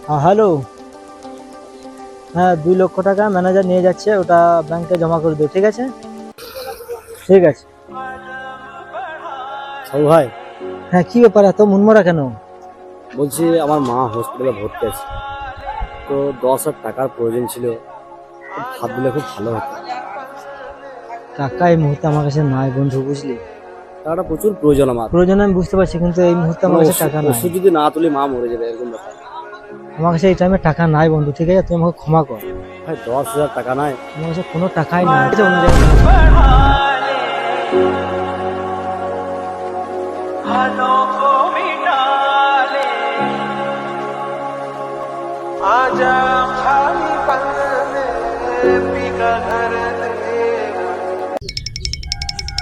হ্যাঁ হ্যালো। হ্যাঁ 2 লক্ষ টাকা ম্যানেজার নিয়ে যাচ্ছে, ওটা ব্যাংকে জমা করে দিও, ঠিক আছে? ঠিক আছে। সাহু ভাই, হ্যাঁ কি ব্যাপার, এত মনমরা কেন? বলছি আমার মা হসপিটালে ভর্তি আছে, তো 10,000 টাকার প্রয়োজন ছিল। হাত দিলে খুব ভালো হতো। টাকা এই মুহূর্তে আমার কাছে নাই বন্ধু, বুঝলি? টাকাটা প্রচুর প্রয়োজন আমার। প্রয়োজন আমি বুঝতে পারছি, কিন্তু এই মুহূর্তে আমার কাছে টাকা নাই। ওষুধ যদি না তুলি মা মরে যাবে, এরকম ব্যাপার। আমার কাছে এই টাইমে টাকা নাই বন্ধু, ঠিক আছে? তুই আমাকে ক্ষমা কর। ভাই 10,000 টাকা নাই। আমার কাছে কোনো টাকাই নাই, ঠিক আছে? অন্য জায়গায় খরচ কর।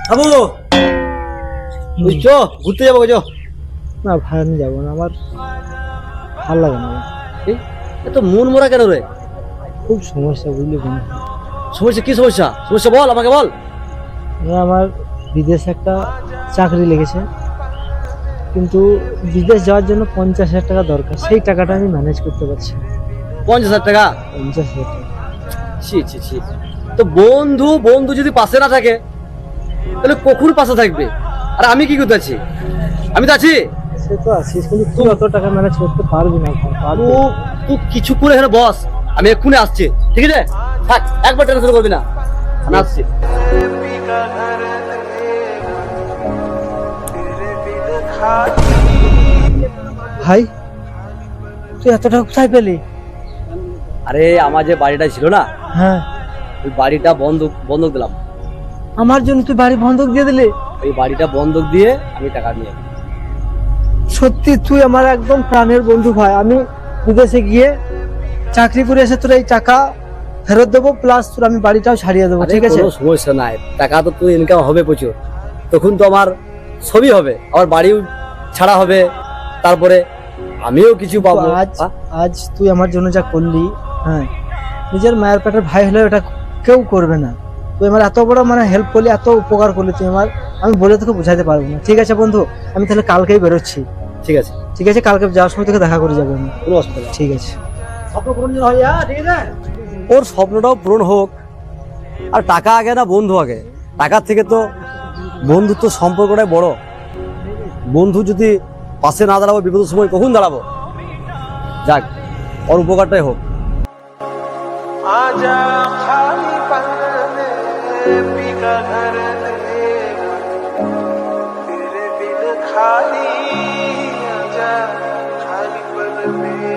বাবু বুঝছো, ঘুরতে যাবো বুঝছো? না ভাই আমি যাবো না, আমার ভাল লাগে না আমার। এত মন মরা কেন রে? খুব সমস্যা, বুঝলি বন্ধু? সমস্যা কি সমস্যা? সমস্যা বল, আমাকে বল। আমার বিদেশে একটা চাকরি লেগেছে, কিন্তু বিদেশ যাওয়ার জন্য 50,000 টাকা দরকার, সেই টাকাটা আমি ম্যানেজ করতে পারছি না। 50,000 টাকা? 50,000 টাকা। ছি ছি ছি। তো বন্ধু বন্ধু যদি পাশে না থাকে তাহলে কখন পাশে থাকবে? আর আমি কি করতে আছি? আমি তো আছি। সে তো আছিস, কিন্তু তুই অত টাকা ম্যানেজ করতে পারবি না ভাই, পারবি না। তুই কিছু করে এখানে বস, আমি এক্ষুনি আসছি, ঠিক আছে? থাক, একবার টেনশন করবি না, আমি আসছি। ভাই তুই এত টাকা কোথায় পেলি? আরে আমার যে বাড়িটা ছিল না, হ্যাঁ। ওই বাড়িটা বন্ধক বন্ধক দিলাম। আমার জন্য তুই বাড়ি বন্ধক দিয়ে দিলি? ওই বাড়িটা বন্ধক দিয়ে আমি টাকা নিয়ে এলাম। সত্যি তুই আমার একদম প্রাণের বন্ধু ভাই। আমি বিদেশে গিয়ে চাকরি করে এসে তোর এই টাকা ফেরত দেবো, প্লাস তোর আমি বাড়িটাও ছাড়িয়ে দেবো, আরে ঠিক আছে? কোনো সমস্যা নাই, টাকা তো তুই ইনকাম হবে প্রচুর, তখন তো আমার ছবি হবে, আমার বাড়িও ছাড়া হবে, তারপরে আমিও কিছু তো পাবো। আজ তুই আমার জন্য যা করলি, হ্যাঁ, নিজের মায়ের পেটের ভাই হলে এটা কেউ করবে না। তুই আমার এত বড় হেল্প করলি, এত উপকার করলি তুই আমার, আমি বলে তোকে বোঝাতে পারবো না। ঠিক আছে বন্ধু, আমি তাহলে কালকেই বেরোচ্ছি। ঠিক আছে, ঠিক আছে, কালকে যাওয়ার সময় তোকে দেখা করে যাবো আমি। কোনো অসুবিধা নেই। ঠিক আছে। স্বপ্ন পূরণ যেন হয়, ঠিক আছে? ওর স্বপ্নটাও পূরণ হোক। আর টাকা আগে না বন্ধু আগে? টাকার থেকে তো বন্ধুত্ব সম্পর্কটাই বড়। বন্ধু যদি পাশে না দাঁড়াবো বিপদের সময়, কখন দাঁড়াবো? যাক, ওর উপকারটাই হোক। आजा खाली पल में पी का घर देगा तेरे बिन खाली आजा खाली पल में